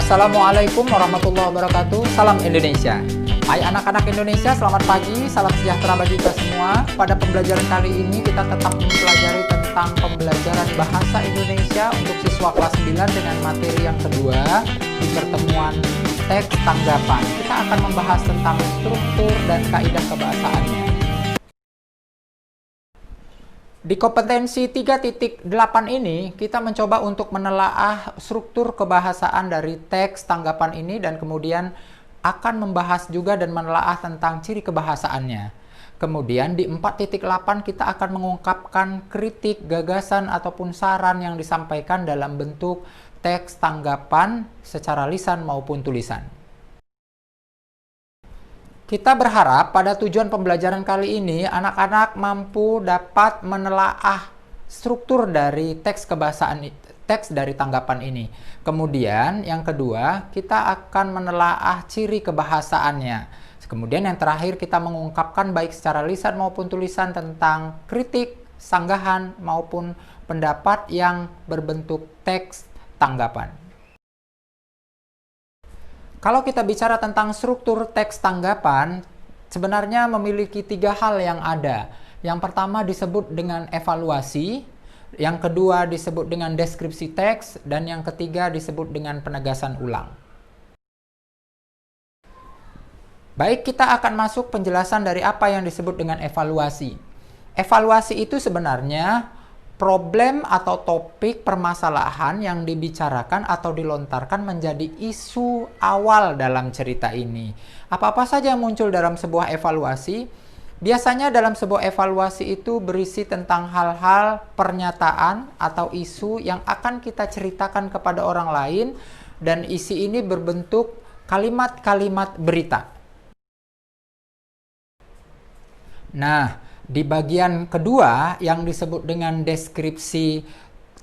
Assalamualaikum warahmatullahi wabarakatuh. Salam Indonesia. Hai anak-anak Indonesia, selamat pagi, salam sejahtera bagi kita semua. Pada pembelajaran kali ini kita tetap mempelajari tentang pembelajaran bahasa Indonesia untuk siswa kelas 9 dengan materi yang kedua di pertemuan teks tanggapan. Kita akan membahas tentang struktur dan kaidah kebahasaannya. Di kompetensi 3.8 ini, kita mencoba untuk menelaah struktur kebahasaan dari teks tanggapan ini dan kemudian akan membahas juga dan menelaah tentang ciri kebahasaannya. Kemudian di 4.8 kita akan mengungkapkan kritik, gagasan, ataupun saran yang disampaikan dalam bentuk teks tanggapan secara lisan maupun tulisan. Kita berharap pada tujuan pembelajaran kali ini anak-anak mampu dapat menelaah struktur dari teks dari tanggapan ini. Kemudian yang kedua, kita akan menelaah ciri kebahasaannya. Kemudian yang terakhir, kita mengungkapkan baik secara lisan maupun tulisan tentang kritik, sanggahan maupun pendapat yang berbentuk teks tanggapan. Kalau kita bicara tentang struktur teks tanggapan, sebenarnya memiliki 3 hal yang ada. Yang pertama disebut dengan evaluasi, yang kedua disebut dengan deskripsi teks, dan yang ketiga disebut dengan penegasan ulang. Baik, kita akan masuk penjelasan dari apa yang disebut dengan evaluasi. Evaluasi itu sebenarnya problem atau topik permasalahan yang dibicarakan atau dilontarkan menjadi isu awal dalam cerita ini. Apa-apa saja yang muncul dalam sebuah evaluasi, biasanya dalam sebuah evaluasi itu berisi tentang hal-hal pernyataan atau isu yang akan kita ceritakan kepada orang lain, dan isi ini berbentuk kalimat-kalimat berita. Nah, di bagian kedua yang disebut dengan deskripsi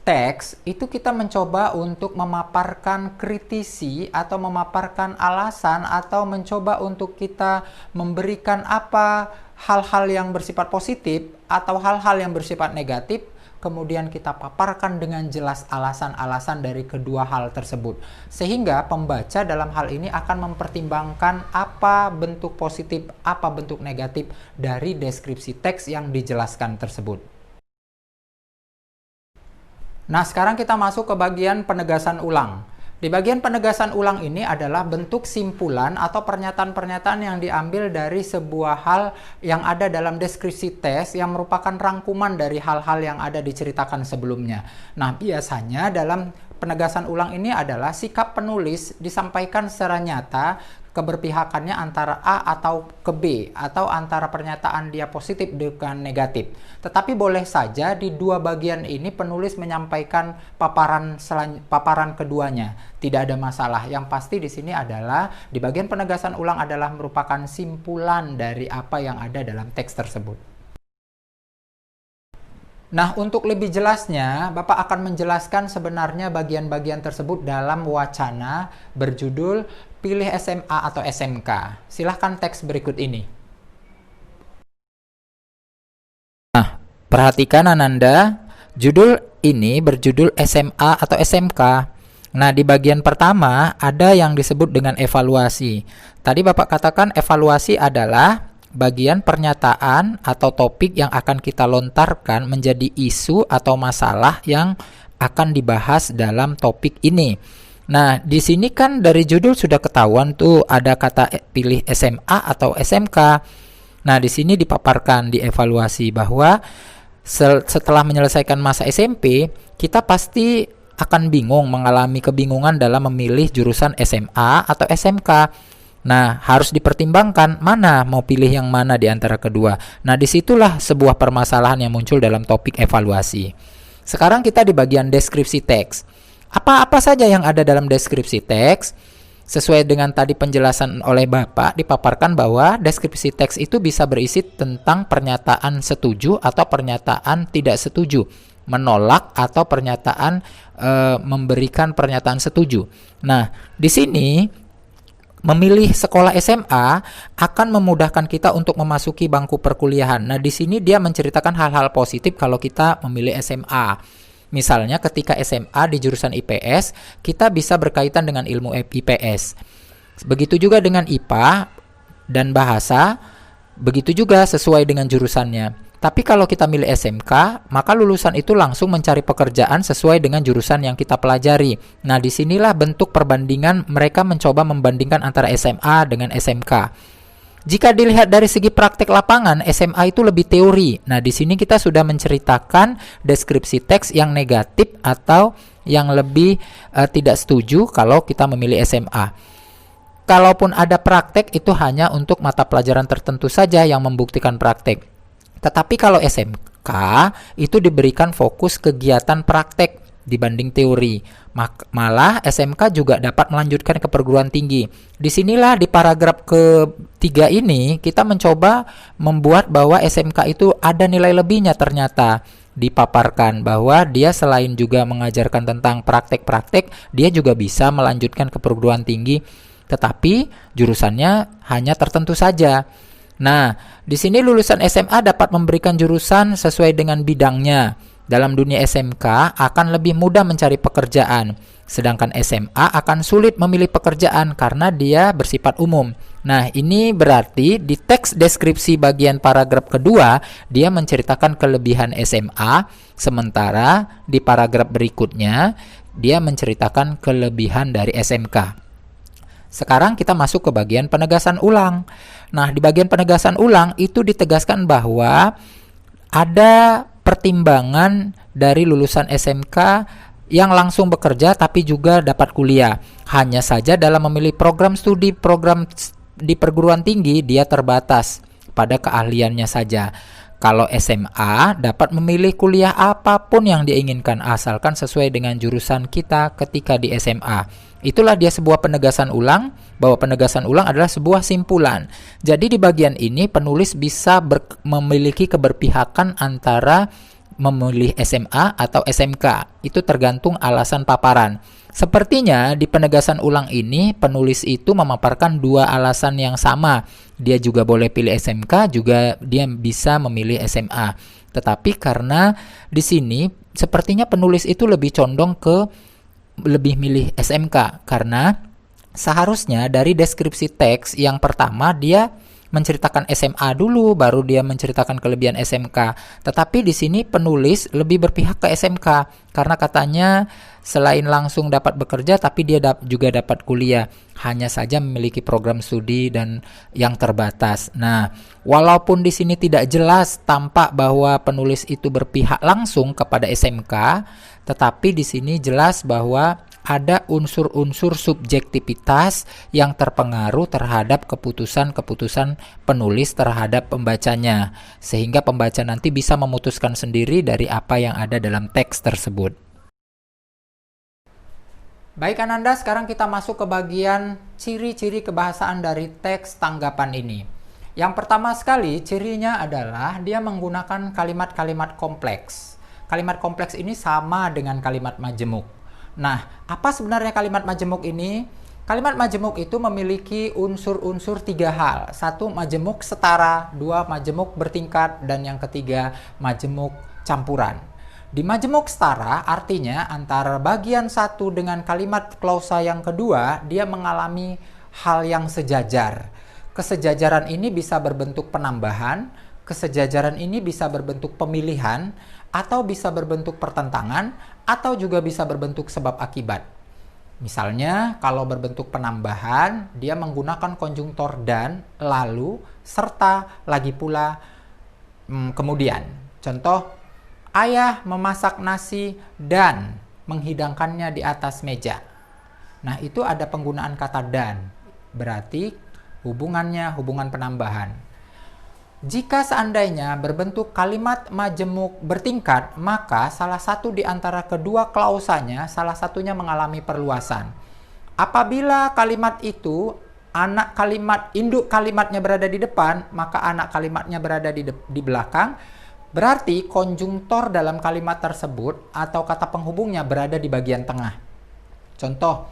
teks, itu kita mencoba untuk memaparkan kritisi atau memaparkan alasan atau mencoba untuk kita memberikan apa hal-hal yang bersifat positif atau hal-hal yang bersifat negatif, kemudian kita paparkan dengan jelas alasan-alasan dari kedua hal tersebut. Sehingga pembaca dalam hal ini akan mempertimbangkan apa bentuk positif, apa bentuk negatif dari deskripsi teks yang dijelaskan tersebut. Nah, sekarang kita masuk ke bagian penegasan ulang. Di bagian penegasan ulang ini adalah bentuk simpulan atau pernyataan-pernyataan yang diambil dari sebuah hal yang ada dalam deskripsi teks yang merupakan rangkuman dari hal-hal yang ada diceritakan sebelumnya. Nah, biasanya dalam penegasan ulang ini adalah sikap penulis disampaikan secara nyata keberpihakannya antara A atau ke B, atau antara pernyataan dia positif dengan negatif. Tetapi boleh saja di dua bagian ini penulis menyampaikan paparan keduanya. Tidak ada masalah. Yang pasti di sini adalah di bagian penegasan ulang adalah merupakan simpulan dari apa yang ada dalam teks tersebut. Nah, untuk lebih jelasnya, Bapak akan menjelaskan sebenarnya bagian-bagian tersebut dalam wacana berjudul Pilih SMA atau SMK. Silahkan teks berikut ini. Nah, perhatikan Ananda, judul ini berjudul SMA atau SMK. Nah, di bagian pertama ada yang disebut dengan evaluasi. Tadi Bapak katakan evaluasi adalah bagian pernyataan atau topik yang akan kita lontarkan menjadi isu atau masalah yang akan dibahas dalam topik ini. Nah, di sini kan dari judul sudah ketahuan tuh ada kata pilih SMA atau SMK. Nah, di sini dipaparkan di evaluasi bahwa setelah menyelesaikan masa SMP, kita pasti akan bingung, mengalami kebingungan dalam memilih jurusan SMA atau SMK. Nah, harus dipertimbangkan mana mau pilih yang mana di antara kedua. Nah, disitulah sebuah permasalahan yang muncul dalam topik evaluasi. Sekarang kita di bagian deskripsi teks. Apa-apa saja yang ada dalam deskripsi teks, sesuai dengan tadi penjelasan oleh Bapak, dipaparkan bahwa deskripsi teks itu bisa berisi tentang pernyataan setuju atau pernyataan tidak setuju, menolak atau pernyataan memberikan pernyataan setuju. Nah, di sini memilih sekolah SMA akan memudahkan kita untuk memasuki bangku perkuliahan. Nah, di sini dia menceritakan hal-hal positif kalau kita memilih SMA. Misalnya ketika SMA di jurusan IPS, kita bisa berkaitan dengan ilmu IPS. Begitu juga dengan IPA dan bahasa, begitu juga sesuai dengan jurusannya. Tapi kalau kita milih SMK, maka lulusan itu langsung mencari pekerjaan sesuai dengan jurusan yang kita pelajari. Nah, disinilah bentuk perbandingan, mereka mencoba membandingkan antara SMA dengan SMK. Jika dilihat dari segi praktek lapangan, SMA itu lebih teori. Nah, di sini kita sudah menceritakan deskripsi teks yang negatif atau yang lebih tidak setuju kalau kita memilih SMA. Kalaupun ada praktek, itu hanya untuk mata pelajaran tertentu saja yang membuktikan praktek. Tetapi kalau SMK itu diberikan fokus kegiatan praktek dibanding teori. Malah SMK juga dapat melanjutkan ke perguruan tinggi. Disinilah di paragraf ketiga ini kita mencoba membuat bahwa SMK itu ada nilai lebihnya ternyata. Dipaparkan bahwa dia selain juga mengajarkan tentang praktek-praktek, dia juga bisa melanjutkan ke perguruan tinggi. Tetapi jurusannya hanya tertentu saja. Nah, di sini lulusan SMA dapat memberikan jurusan sesuai dengan bidangnya. Dalam dunia SMK akan lebih mudah mencari pekerjaan, sedangkan SMA akan sulit memilih pekerjaan karena dia bersifat umum. Nah, ini berarti di teks deskripsi bagian paragraf kedua, dia menceritakan kelebihan SMA, sementara di paragraf berikutnya, dia menceritakan kelebihan dari SMK. Sekarang kita masuk ke bagian penegasan ulang. Nah, di bagian penegasan ulang itu ditegaskan bahwa ada pertimbangan dari lulusan SMK yang langsung bekerja tapi juga dapat kuliah. Hanya saja dalam memilih program di perguruan tinggi dia terbatas pada keahliannya saja. Kalau SMA dapat memilih kuliah apapun yang diinginkan asalkan sesuai dengan jurusan kita ketika di SMA. Itulah dia sebuah penegasan ulang, bahwa penegasan ulang adalah sebuah simpulan. Jadi di bagian ini penulis bisa memiliki keberpihakan antara memilih SMA atau SMK. Itu tergantung alasan paparan. Sepertinya di penegasan ulang ini penulis itu memaparkan dua alasan yang sama. Dia juga boleh pilih SMK, juga dia bisa memilih SMA. Tetapi karena di sini sepertinya penulis itu lebih condong ke lebih milih SMK karena seharusnya dari deskripsi teks yang pertama dia menceritakan SMA dulu baru dia menceritakan kelebihan SMK. Tetapi di sini penulis lebih berpihak ke SMK karena katanya selain langsung dapat bekerja tapi dia juga dapat kuliah, hanya saja memiliki program studi dan yang terbatas. Nah, walaupun di sini tidak jelas tampak bahwa penulis itu berpihak langsung kepada SMK, tetapi di sini jelas bahwa ada unsur-unsur subjektivitas yang terpengaruh terhadap keputusan-keputusan penulis terhadap pembacanya, sehingga pembaca nanti bisa memutuskan sendiri dari apa yang ada dalam teks tersebut. Baik Ananda, sekarang kita masuk ke bagian ciri-ciri kebahasaan dari teks tanggapan ini. Yang pertama sekali, cirinya adalah dia menggunakan kalimat-kalimat kompleks. Kalimat kompleks ini sama dengan kalimat majemuk. Nah, apa sebenarnya kalimat majemuk ini? Kalimat majemuk itu memiliki unsur-unsur tiga hal. Satu, majemuk setara. Dua, majemuk bertingkat. Dan yang ketiga, majemuk campuran. Di majemuk setara artinya antara bagian satu dengan kalimat klausa yang kedua, dia mengalami hal yang sejajar. Kesejajaran ini bisa berbentuk penambahan, kesejajaran ini bisa berbentuk pemilihan, atau bisa berbentuk pertentangan, atau juga bisa berbentuk sebab akibat. Misalnya, kalau berbentuk penambahan, dia menggunakan konjungtor dan, lalu, serta, lagi pula, kemudian. Contoh, ayah memasak nasi dan menghidangkannya di atas meja. Nah, itu ada penggunaan kata dan. Berarti hubungannya hubungan penambahan. Jika seandainya berbentuk kalimat majemuk bertingkat, maka salah satu di antara kedua klausanya, salah satunya mengalami perluasan. Apabila kalimat itu, induk kalimatnya berada di depan, maka anak kalimatnya berada di belakang, berarti konjungtor dalam kalimat tersebut atau kata penghubungnya berada di bagian tengah. Contoh,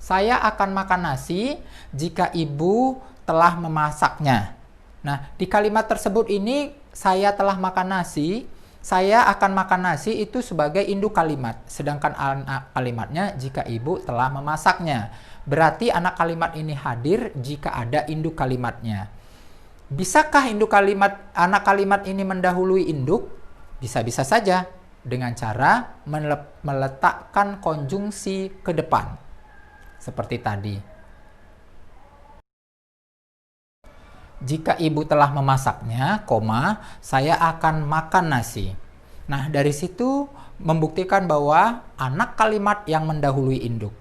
saya akan makan nasi jika ibu telah memasaknya. Nah, di kalimat tersebut ini saya telah makan nasi Saya akan makan nasi itu sebagai induk kalimat, sedangkan anak kalimatnya jika ibu telah memasaknya. Berarti anak kalimat ini hadir jika ada induk kalimatnya. Bisakah anak kalimat ini mendahului induk? Bisa-bisa saja dengan cara meletakkan konjungsi ke depan. Seperti tadi. Jika ibu telah memasaknya, saya akan makan nasi. Nah, dari situ membuktikan bahwa anak kalimat yang mendahului induk.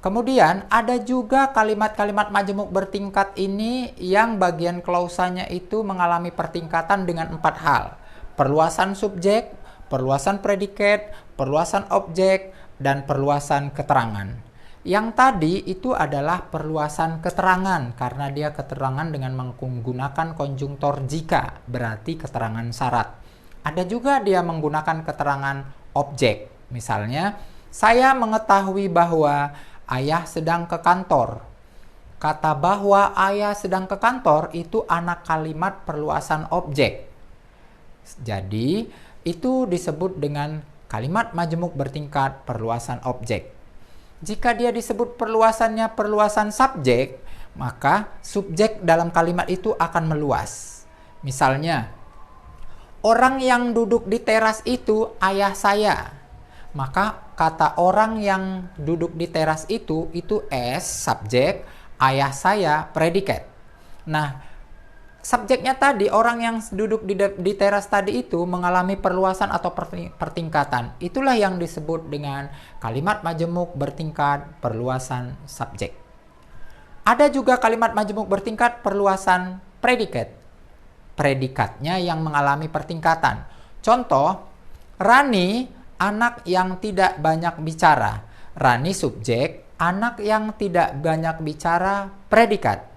Kemudian ada juga kalimat-kalimat majemuk bertingkat ini yang bagian klausanya itu mengalami pertingkatan dengan 4 hal. Perluasan subjek, perluasan predikat, perluasan objek, dan perluasan keterangan. Yang tadi itu adalah perluasan keterangan karena dia keterangan dengan menggunakan konjungtor jika, berarti keterangan syarat. Ada juga dia menggunakan keterangan objek. Misalnya, saya mengetahui bahwa ayah sedang ke kantor. Kata bahwa ayah sedang ke kantor itu anak kalimat perluasan objek. Jadi, itu disebut dengan kalimat majemuk bertingkat perluasan objek. Jika dia disebut perluasannya perluasan subjek, maka subjek dalam kalimat itu akan meluas. Misalnya, orang yang duduk di teras itu ayah saya. Maka kata orang yang duduk di teras itu S, subjek, ayah saya, predikat. Nah, subjeknya tadi, orang yang duduk di teras tadi itu mengalami perluasan atau pertingkatan. Itulah yang disebut dengan kalimat majemuk bertingkat perluasan subjek. Ada juga kalimat majemuk bertingkat perluasan predikat. Predikatnya yang mengalami pertingkatan. Contoh, Rani, anak yang tidak banyak bicara. Rani subjek, anak yang tidak banyak bicara, predikat.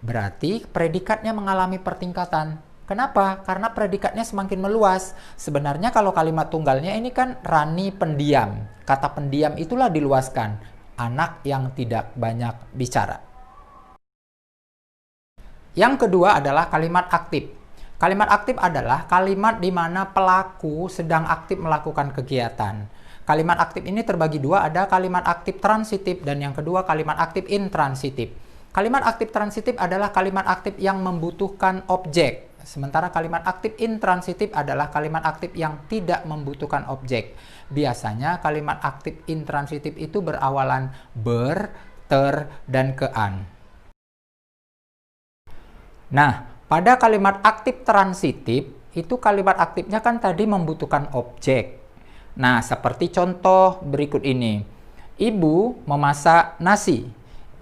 Berarti predikatnya mengalami pertingkatan. Kenapa? Karena predikatnya semakin meluas. Sebenarnya kalau kalimat tunggalnya ini kan Rani pendiam. Kata pendiam itulah diluaskan. Anak yang tidak banyak bicara. Yang kedua adalah kalimat aktif. Kalimat aktif adalah kalimat di mana pelaku sedang aktif melakukan kegiatan. Kalimat aktif ini terbagi dua, ada kalimat aktif transitif dan yang kedua kalimat aktif intransitif. Kalimat aktif transitif adalah kalimat aktif yang membutuhkan objek. Sementara kalimat aktif intransitif adalah kalimat aktif yang tidak membutuhkan objek. Biasanya kalimat aktif intransitif itu berawalan ber, ter, dan kean. Nah, pada kalimat aktif transitif, itu kalimat aktifnya kan tadi membutuhkan objek. Nah, seperti contoh berikut ini. Ibu memasak nasi.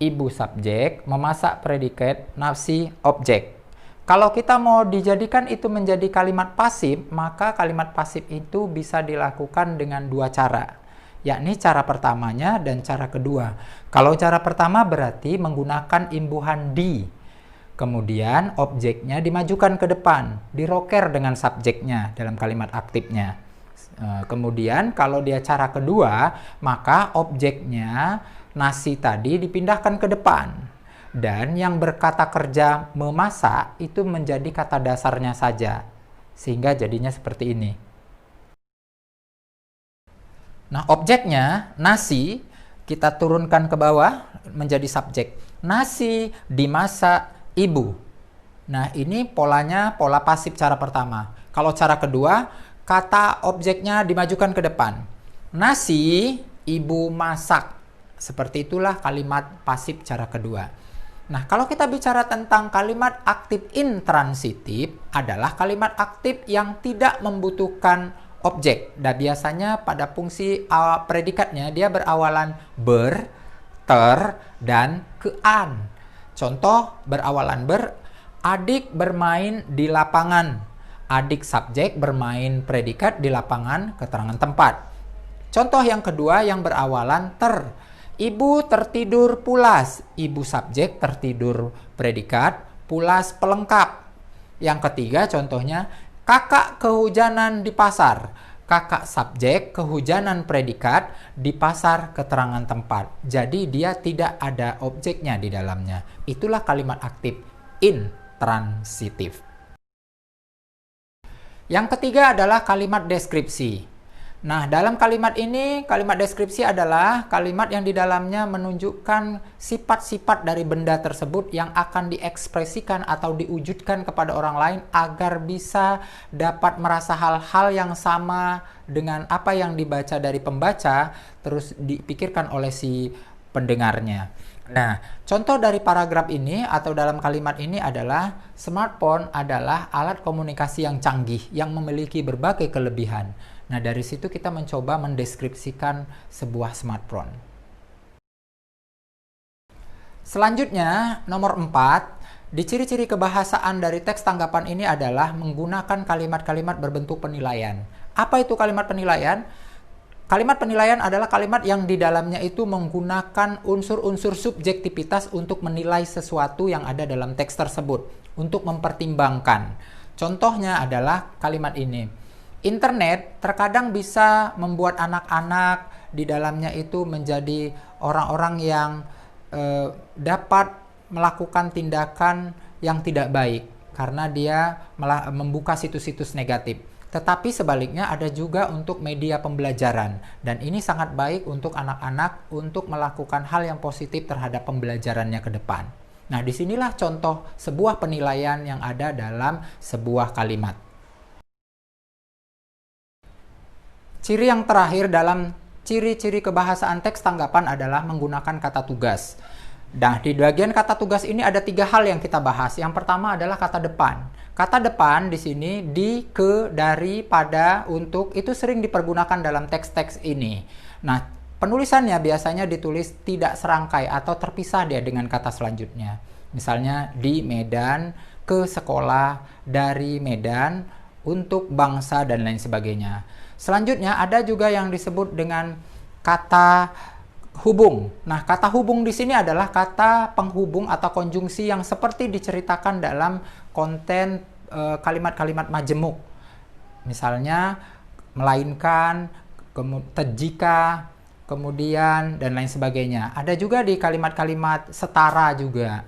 Ibu subjek, memasak predikat, nasi objek. Kalau kita mau dijadikan itu menjadi kalimat pasif, maka kalimat pasif itu bisa dilakukan dengan dua cara. Yakni cara pertamanya dan cara kedua. Kalau cara pertama berarti menggunakan imbuhan di. Kemudian objeknya dimajukan ke depan, diroker dengan subjeknya dalam kalimat aktifnya. Kemudian kalau dia cara kedua, maka objeknya nasi tadi dipindahkan ke depan. Dan yang berkata kerja memasak itu menjadi kata dasarnya saja. Sehingga jadinya seperti ini. Nah, objeknya nasi kita turunkan ke bawah menjadi subjek. Nasi dimasak ibu. Nah, ini polanya pola pasif cara pertama. Kalau cara kedua, kata objeknya dimajukan ke depan. Nasi ibu masak. Seperti itulah kalimat pasif cara kedua. Nah, kalau kita bicara tentang kalimat aktif intransitif adalah kalimat aktif yang tidak membutuhkan objek. Dan biasanya pada fungsi predikatnya dia berawalan ber, ter, dan kean. Contoh berawalan ber, adik bermain di lapangan. Adik subjek bermain predikat di lapangan keterangan tempat. Contoh yang kedua yang berawalan ter. Ibu tertidur pulas. Ibu subjek tertidur predikat, pulas pelengkap. Yang ketiga contohnya, kakak kehujanan di pasar. Kakak subjek, kehujanan predikat, di pasar keterangan tempat. Jadi dia tidak ada objeknya di dalamnya. Itulah kalimat aktif intransitif. Yang ketiga adalah kalimat deskripsi. Nah, dalam kalimat ini, kalimat deskripsi adalah kalimat yang di dalamnya menunjukkan sifat-sifat dari benda tersebut yang akan diekspresikan atau diwujudkan kepada orang lain agar bisa dapat merasa hal-hal yang sama dengan apa yang dibaca dari pembaca, terus dipikirkan oleh si pendengarnya. Nah, contoh dari paragraf ini atau dalam kalimat ini adalah smartphone adalah alat komunikasi yang canggih yang memiliki berbagai kelebihan. Nah, dari situ kita mencoba mendeskripsikan sebuah smartphone. Selanjutnya, nomor 4, di ciri-ciri kebahasaan dari teks tanggapan ini adalah menggunakan kalimat-kalimat berbentuk penilaian. Apa itu kalimat penilaian? Kalimat penilaian adalah kalimat yang di dalamnya itu menggunakan unsur-unsur subjektivitas untuk menilai sesuatu yang ada dalam teks tersebut, untuk mempertimbangkan. Contohnya adalah kalimat ini. Internet terkadang bisa membuat anak-anak di dalamnya itu menjadi orang-orang yang dapat melakukan tindakan yang tidak baik karena dia membuka situs-situs negatif. Tetapi sebaliknya ada juga untuk media pembelajaran, dan ini sangat baik untuk anak-anak untuk melakukan hal yang positif terhadap pembelajarannya ke depan. Nah, disinilah contoh sebuah penilaian yang ada dalam sebuah kalimat. Ciri yang terakhir dalam ciri-ciri kebahasaan teks tanggapan adalah menggunakan kata tugas. Nah, di bagian kata tugas ini ada 3 hal yang kita bahas. Yang pertama adalah kata depan. Kata depan di sini di, ke, dari, pada, untuk itu sering dipergunakan dalam teks-teks ini. Nah, penulisannya biasanya ditulis tidak serangkai atau terpisah dia dengan kata selanjutnya. Misalnya di Medan, ke sekolah, dari Medan, untuk bangsa, dan lain sebagainya. Selanjutnya ada juga yang disebut dengan kata hubung. Nah, kata hubung di sini adalah kata penghubung atau konjungsi yang seperti diceritakan dalam konten kalimat-kalimat majemuk. Misalnya melainkan, jika, kemudian, dan lain sebagainya. Ada juga di kalimat-kalimat setara juga.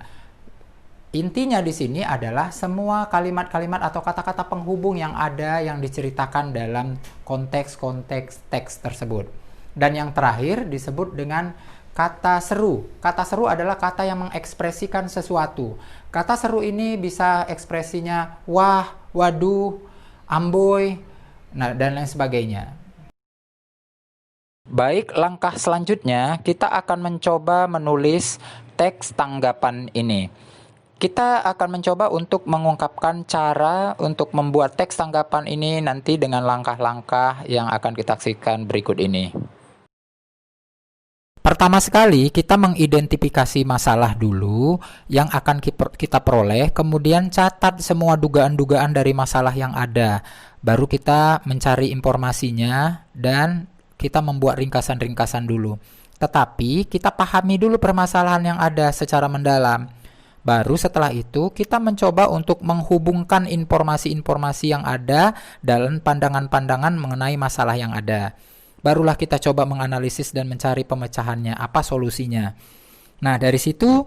Intinya di sini adalah semua kalimat-kalimat atau kata-kata penghubung yang ada yang diceritakan dalam konteks-konteks teks tersebut. Dan yang terakhir disebut dengan kata seru. Kata seru adalah kata yang mengekspresikan sesuatu. Kata seru ini bisa ekspresinya wah, waduh, amboy, nah, dan lain sebagainya. Baik, langkah selanjutnya kita akan mencoba menulis teks tanggapan ini. Kita akan mencoba untuk mengungkapkan cara untuk membuat teks tanggapan ini nanti dengan langkah-langkah yang akan kita saksikan berikut ini. Pertama sekali, kita mengidentifikasi masalah dulu yang akan kita peroleh, kemudian catat semua dugaan-dugaan dari masalah yang ada. Baru kita mencari informasinya dan kita membuat ringkasan-ringkasan dulu. Tetapi kita pahami dulu permasalahan yang ada secara mendalam. Baru setelah itu kita mencoba untuk menghubungkan informasi-informasi yang ada dalam pandangan-pandangan mengenai masalah yang ada. Barulah kita coba menganalisis dan mencari pemecahannya, apa solusinya. Nah, dari situ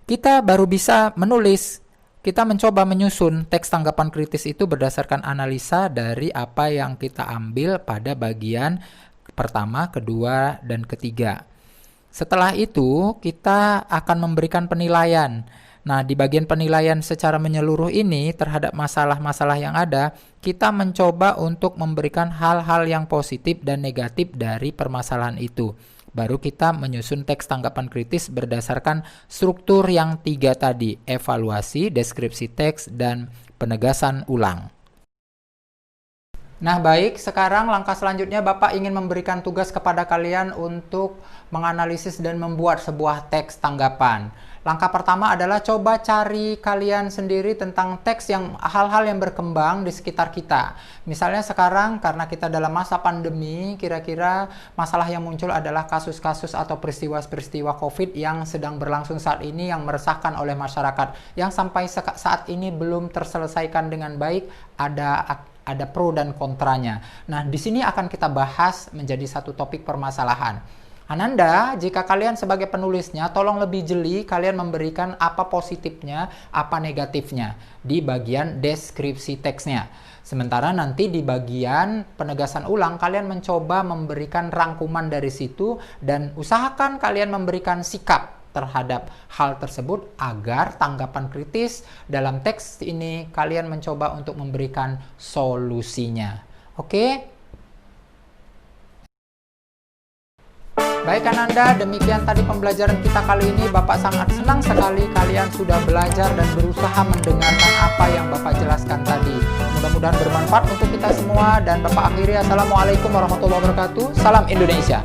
kita baru bisa menulis. Kita mencoba menyusun teks tanggapan kritis itu berdasarkan analisa dari apa yang kita ambil pada bagian pertama, kedua, dan ketiga. Setelah itu kita akan memberikan penilaian. Nah, di bagian penilaian secara menyeluruh ini terhadap masalah-masalah yang ada, kita mencoba untuk memberikan hal-hal yang positif dan negatif dari permasalahan itu. Baru kita menyusun teks tanggapan kritis berdasarkan struktur yang 3 tadi, evaluasi, deskripsi teks, dan penegasan ulang. Nah, baik, sekarang langkah selanjutnya Bapak ingin memberikan tugas kepada kalian untuk menganalisis dan membuat sebuah teks tanggapan. Langkah pertama adalah coba cari kalian sendiri tentang teks yang hal-hal yang berkembang di sekitar kita. Misalnya sekarang karena kita dalam masa pandemi, kira-kira masalah yang muncul adalah kasus-kasus atau peristiwa-peristiwa COVID yang sedang berlangsung saat ini yang meresahkan oleh masyarakat. Yang sampai saat ini belum terselesaikan dengan baik, ada pro dan kontranya. Nah, di sini akan kita bahas menjadi satu topik permasalahan. Ananda, jika kalian sebagai penulisnya, tolong lebih jeli kalian memberikan apa positifnya, apa negatifnya di bagian deskripsi teksnya. Sementara nanti di bagian penegasan ulang, kalian mencoba memberikan rangkuman dari situ dan usahakan kalian memberikan sikap terhadap hal tersebut agar tanggapan kritis dalam teks ini kalian mencoba untuk memberikan solusinya. Oke? Baik Ananda, demikian tadi pembelajaran kita kali ini. Bapak sangat senang sekali kalian sudah belajar dan berusaha mendengarkan apa yang Bapak jelaskan tadi. Mudah-mudahan bermanfaat untuk kita semua dan Bapak akhiri. Assalamualaikum warahmatullahi wabarakatuh. Salam Indonesia.